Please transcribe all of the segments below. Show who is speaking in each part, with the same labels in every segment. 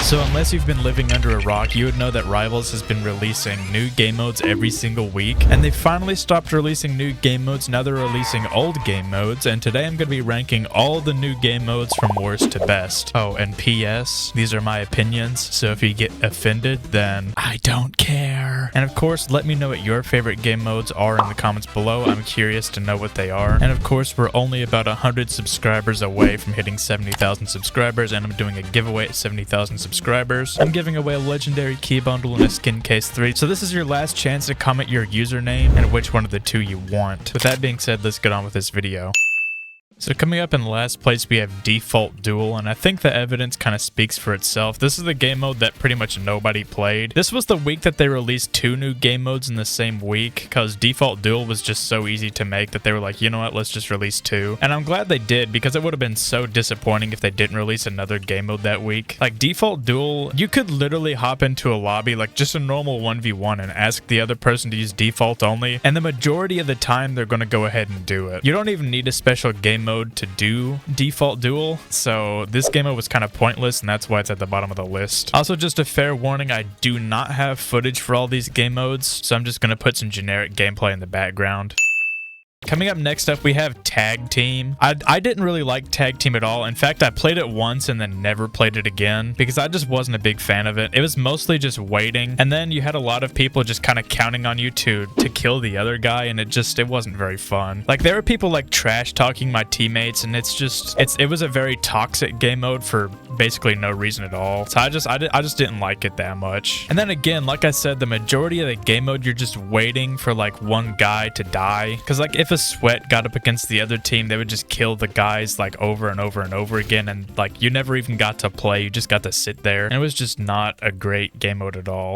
Speaker 1: So unless you've been living under a rock, you would know that Rivals has been releasing new game modes every single week, and they finally stopped releasing new game modes. Now they're releasing old game modes, and today I'm going to be ranking all the new game modes from worst to best. Oh, and PS, these are my opinions, so if you get offended, then I don't care. And of course, let me know what your favorite game modes are in the comments below. I'm curious to know what they are. And of course, we're only about 100 subscribers away from hitting 70,000 subscribers, and I'm doing a giveaway at 70,000 subscribers. I'm giving away a legendary key bundle and a skin case 3. So this is your last chance to comment your username and which one of the two you want. With that being said, let's get on with this video. So coming up in last place, we have Default Duel, and I think the evidence kind of speaks for itself. This is the game mode that pretty much nobody played. This was the week that they released 2 new game modes in the same week, because Default Duel was just so easy to make that they were like, you know what, let's just release 2. And I'm glad they did, because it would have been so disappointing if they didn't release another game mode that week. Like Default Duel, you could literally hop into a lobby, like just a normal 1v1, and ask the other person to use default only, and the majority of the time they're going to go ahead and do it. You don't even need a special game mode to do Default Duel, so this game mode was kind of pointless, and that's why it's at the bottom of the list. Also, just a fair warning, I do not have footage for all these game modes, so I'm just going to put some generic gameplay in the background. Coming up next up, we have Tag Team. I didn't really like Tag Team at all. In fact, I played it once and then never played it again because I just wasn't a big fan of it. It was mostly just waiting, and then you had a lot of people just kind of counting on you to kill the other guy, and it wasn't very fun. Like, there were people like trash talking my teammates, and it was a very toxic game mode for basically no reason at all. So I just didn't like it that much. And then again, like I said, the majority of the game mode, you're just waiting for like one guy to die, because like if a sweat got up against the other team, they would just kill the guys like over and over and over again, and like you never even got to play, you just got to sit there, and it was just not a great game mode at all.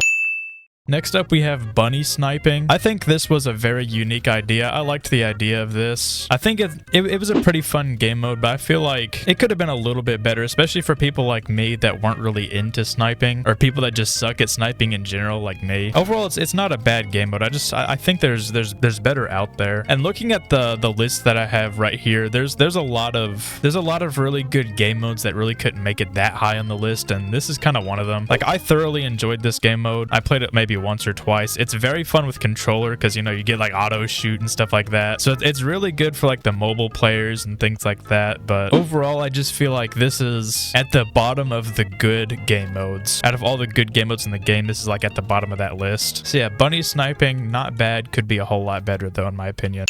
Speaker 1: Next up, we have bunny sniping. I think this was a very unique idea. I liked the idea of this. I think it was a pretty fun game mode, but I feel like it could have been a little bit better, especially for people like me that weren't really into sniping, or people that just suck at sniping in general like me. Overall, it's not a bad game mode. I think there's better out there. And looking at the list that I have right here, there's a lot of really good game modes that really couldn't make it that high on the list, and this is kind of one of them. Like, I thoroughly enjoyed this game mode. I played it maybe once or twice. It's very fun with controller because, you know, you get like auto shoot and stuff like that. So it's really good for like the mobile players and things like that. But overall, I just feel like this is at the bottom of the good game modes. Out of all the good game modes in the game, this is like at the bottom of that list. So yeah, bunny sniping, not bad. Could be a whole lot better though, in my opinion.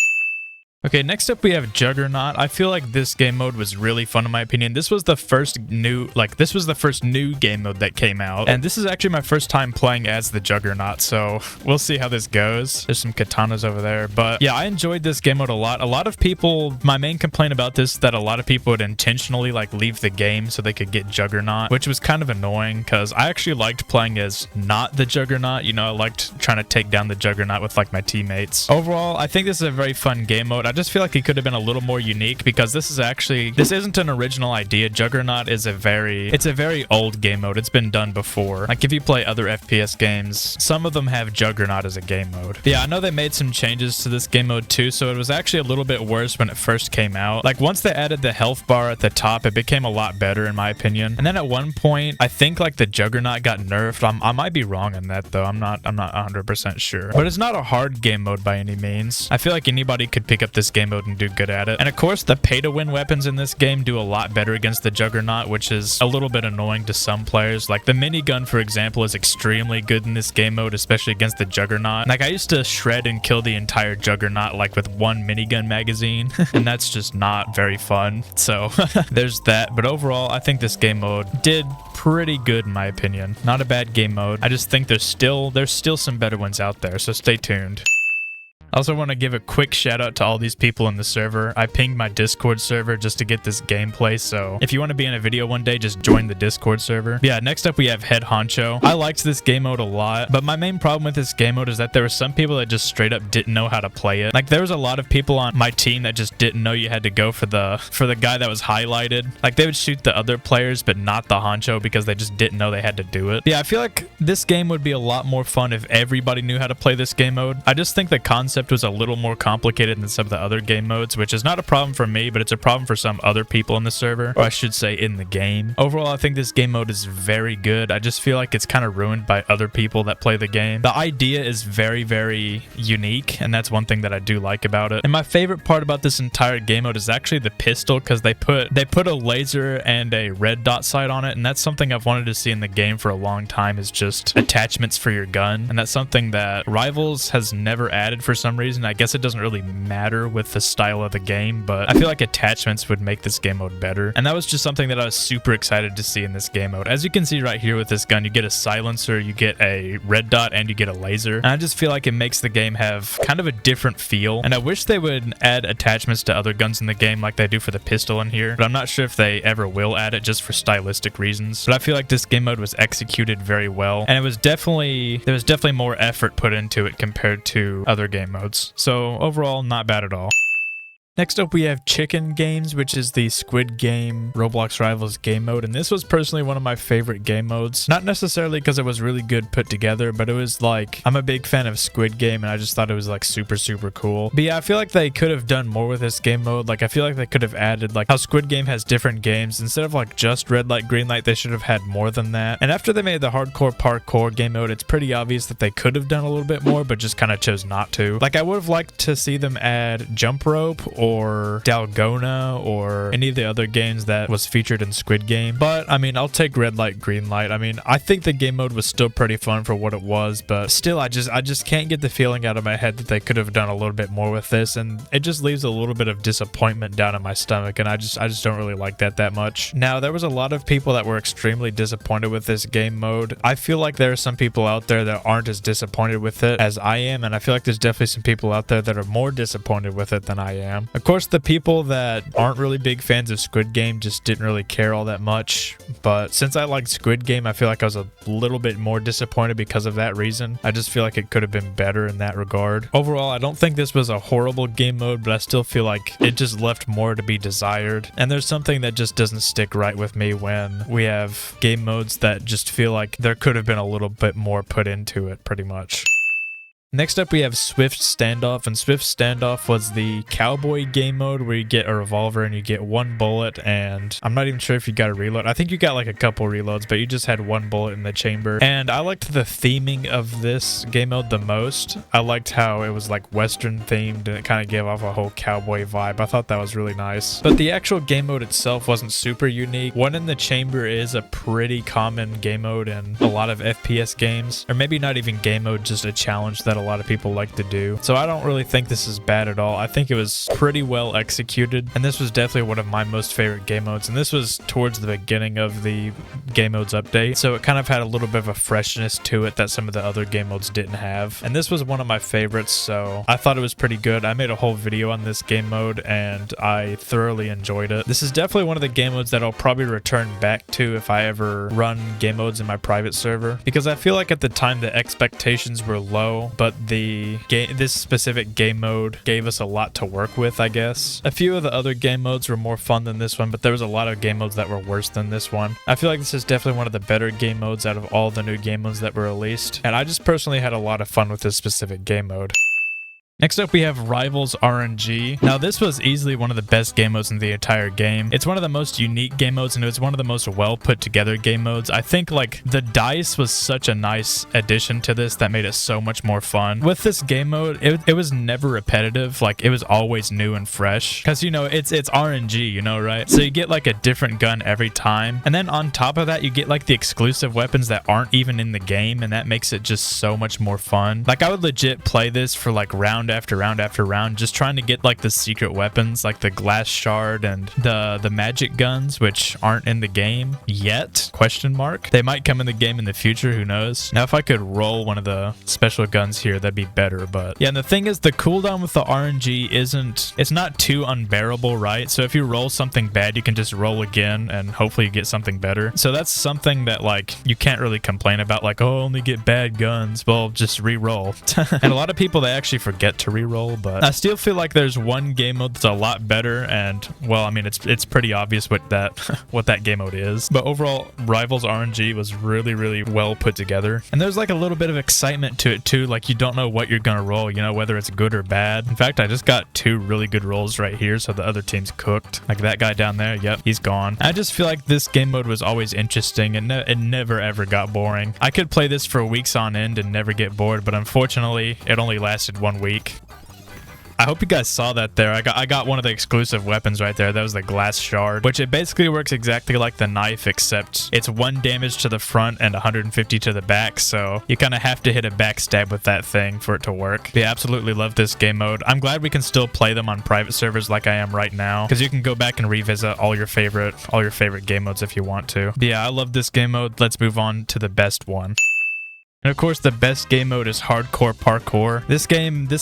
Speaker 1: Okay, next up we have Juggernaut. I feel like this game mode was really fun in my opinion. This was the first new game mode that came out. And this is actually my first time playing as the Juggernaut, so we'll see how this goes. There's some katanas over there. But yeah, I enjoyed this game mode a lot. A lot of people, my main complaint about this is that a lot of people would intentionally like leave the game so they could get Juggernaut, which was kind of annoying because I actually liked playing as not the Juggernaut. You know, I liked trying to take down the Juggernaut with like my teammates. Overall, I think this is a very fun game mode. I just feel like it could have been a little more unique because this isn't an original idea. Juggernaut is a very old game mode. It's been done before. Like if you play other FPS games, some of them have Juggernaut as a game mode. But yeah, I know they made some changes to this game mode too, so it was actually a little bit worse when it first came out. Like once they added the health bar at the top, it became a lot better in my opinion. And then at one point, I think like the Juggernaut got nerfed. I might be wrong on that though. I'm not 100% sure. But it's not a hard game mode by any means. I feel like anybody could pick up this game mode and do good at it. And of course, the pay-to-win weapons in this game do a lot better against the Juggernaut, which is a little bit annoying to some players. Like the minigun, for example, is extremely good in this game mode, especially against the Juggernaut. Like I used to shred and kill the entire Juggernaut like with one minigun magazine, and that's just not very fun. So there's that. But overall, I think this game mode did pretty good in my opinion. Not a bad game mode. I just think there's still some better ones out there, so stay tuned. I also want to give a quick shout out to all these people in the server. I pinged my Discord server just to get this gameplay, so if you want to be in a video one day, just join the Discord server. Yeah, next up we have Head Honcho. I liked this game mode a lot, but my main problem with this game mode is that there were some people that just straight up didn't know how to play it. Like there was a lot of people on my team that just didn't know you had to go for the guy that was highlighted. Like they would shoot the other players, but not the Honcho because they just didn't know they had to do it. Yeah, I feel like this game would be a lot more fun if everybody knew how to play this game mode. I just think the concept concept was a little more complicated than some of the other game modes, which is not a problem for me, but it's a problem for some other people in the server, or I should say in the game. Overall, I think this game mode is very good. I just feel like it's kind of ruined by other people that play the game. The idea is very, very unique, and that's one thing that I do like about it. And my favorite part about this entire game mode is actually the pistol, because they put a laser and a red dot sight on it, and that's something I've wanted to see in the game for a long time, is just attachments for your gun. And that's something that Rivals has never added for some reason. I guess it doesn't really matter with the style of the game, but I feel like attachments would make this game mode better. And that was just something that I was super excited to see in this game mode. As you can see right here with this gun, you get a silencer, you get a red dot, and you get a laser. And I just feel like it makes the game have kind of a different feel. And I wish they would add attachments to other guns in the game like they do for the pistol in here, but I'm not sure if they ever will add it, just for stylistic reasons. But I feel like this game mode was executed very well, and there was definitely more effort put into it compared to other game modes. So overall, not bad at all. Next up, we have Chicken Games, which is the Squid Game Roblox Rivals game mode, and this was personally one of my favorite game modes. Not necessarily because it was really good put together, but it was like, I'm a big fan of Squid Game, and I just thought it was like super, super cool. But yeah, I feel like they could have done more with this game mode. Like, I feel like they could have added, like, how Squid Game has different games. Instead of like just red light, green light, they should have had more than that. And after they made the hardcore parkour game mode, it's pretty obvious that they could have done a little bit more, but just kind of chose not to. Like, I would have liked to see them add jump rope or Dalgona or any of the other games that was featured in Squid Game. But I mean, I'll take red light, green light. I mean, I think the game mode was still pretty fun for what it was, but still, I just can't get the feeling out of my head that they could have done a little bit more with this, and it just leaves a little bit of disappointment down in my stomach, and I just don't really like that much. Now, there was a lot of people that were extremely disappointed with this game mode. I feel like there are some people out there that aren't as disappointed with it as I am, and I feel like there's definitely some people out there that are more disappointed with it than I am. Of course, the people that aren't really big fans of Squid Game just didn't really care all that much, but since I liked Squid Game, I feel like I was a little bit more disappointed because of that reason. I just feel like it could have been better in that regard. Overall, I don't think this was a horrible game mode, but I still feel like it just left more to be desired, and there's something that just doesn't stick right with me when we have game modes that just feel like there could have been a little bit more put into it, pretty much. Next up, we have Swift Standoff, and Swift Standoff was the cowboy game mode where you get a revolver and you get one bullet, and I'm not even sure if you got a reload. I think you got like a couple reloads, but you just had one bullet in the chamber. And I liked the theming of this game mode the most. I liked how it was like Western themed, and it kind of gave off a whole cowboy vibe. I thought that was really nice. But the actual game mode itself wasn't super unique. One in the chamber is a pretty common game mode in a lot of FPS games, or maybe not even game mode, just a challenge that a lot of people like to do. So I don't really think this is bad at all. I think it was pretty well executed, and this was definitely one of my most favorite game modes, and this was towards the beginning of the game modes update, so it kind of had a little bit of a freshness to it that some of the other game modes didn't have, and this was one of my favorites, so I thought it was pretty good. I made a whole video on this game mode, and I thoroughly enjoyed it. This is definitely one of the game modes that I'll probably return back to if I ever run game modes in my private server, because I feel like at the time the expectations were low, but this specific game mode gave us a lot to work with, I guess. A few of the other game modes were more fun than this one, but there was a lot of game modes that were worse than this one. I feel like this is definitely one of the better game modes out of all the new game modes that were released, and I just personally had a lot of fun with this specific game mode. Next up, we have Rivals RNG. Now, this was easily one of the best game modes in the entire game. It's one of the most unique game modes, and it was one of the most well put together game modes. I think like the dice was such a nice addition to this that made it so much more fun. With this game mode, it was never repetitive. Like, it was always new and fresh, because, you know, it's RNG, you know, right? So you get like a different gun every time, and then on top of that, you get like the exclusive weapons that aren't even in the game, and that makes it just so much more fun. Like, I would legit play this for like round after round after round, just trying to get like the secret weapons, like the glass shard and the magic guns, which aren't in the game yet, question mark. They might come in the game in the future, who knows. Now, if I could roll one of the special guns here, that'd be better. But yeah, and the thing is, the cooldown with the RNG it's not too unbearable, right? So if you roll something bad, you can just roll again and hopefully you get something better. So that's something that like you can't really complain about, like, oh, only get bad guns. Well, just re-roll. And a lot of people, they actually forget set to reroll, but I still feel like there's one game mode that's a lot better, and well, I mean, it's pretty obvious what that what that game mode is. But overall, Rivals RNG was really well put together, and there's like a little bit of excitement to it too. Like you don't know what you're gonna roll, you know, whether it's good or bad. In fact, I just got 2 really good rolls right here, so the other team's cooked. Like that guy down there, yep, he's gone. I just feel like this game mode was always interesting, and it never ever got boring. I could play this for weeks on end and never get bored, but unfortunately, it only lasted 1 week. I hope you guys saw that there. I got one of the exclusive weapons right there. That was the glass shard, which it basically works exactly like the knife, except it's 1 damage to the front and 150 to the back, so you kind of have to hit a backstab with that thing for it to work. But yeah, absolutely love this game mode. I'm glad we can still play them on private servers like I am right now, because you can go back and revisit all your favorite game modes if you want to. But yeah, I love this game mode. Let's move on to the best one. And of course, the best game mode is Hardcore Parkour. This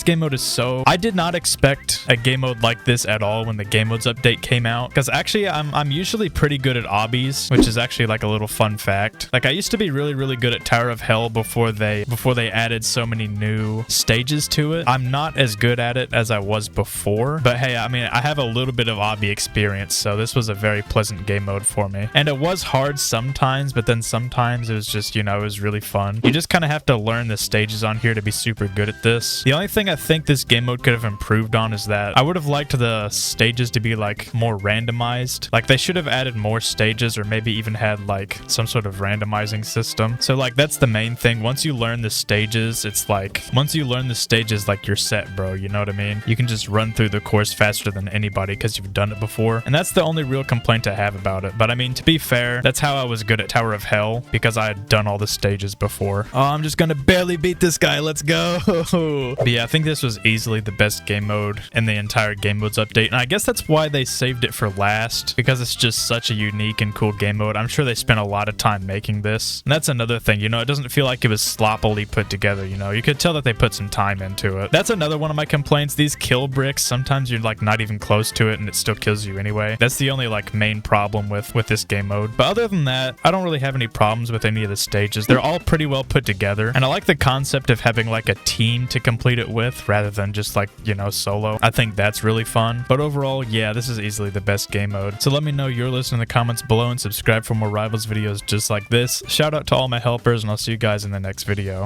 Speaker 1: game mode is so... I did not expect a game mode like this at all when the game modes update came out. Because actually, I'm usually pretty good at obbies, which is actually like a little fun fact. Like I used to be really good at Tower of Hell before they added so many new stages to it. I'm not as good at it as I was before. But hey, I mean, I have a little bit of obby experience, so this was a very pleasant game mode for me. And it was hard sometimes, but then sometimes it was just, you know, it was really fun. You just kind of have to learn the stages on here to be super good at this. The only thing I think this game mode could have improved on is that I would have liked the stages to be like more randomized. Like they should have added more stages, or maybe even had like some sort of randomizing system. So like that's the main thing. Once you learn the stages, it's like like you're set, bro. You know what I mean? You can just run through the course faster than anybody because you've done it before. And that's the only real complaint I have about it. But I mean, to be fair, that's how I was good at Tower of Hell, because I had done all the stages before. Oh, I'm just gonna barely beat this guy. Let's go. But yeah, I think this was easily the best game mode in the entire game modes update. And I guess that's why they saved it for last, because it's just such a unique and cool game mode. I'm sure they spent a lot of time making this. And that's another thing, you know, it doesn't feel like it was sloppily put together, you know. You could tell that they put some time into it. That's another one of my complaints. These kill bricks, sometimes you're like not even close to it and it still kills you anyway. That's the only like main problem with this game mode. But other than that, I don't really have any problems with any of the stages. They're all pretty well put together. And I like the concept of having like a team to complete it with rather than just like, you know, solo. I think that's really fun. But overall, yeah, this is easily the best game mode. So let me know your list in the comments below and subscribe for more Rivals videos just like this. Shout out to all my helpers, and I'll see you guys in the next video.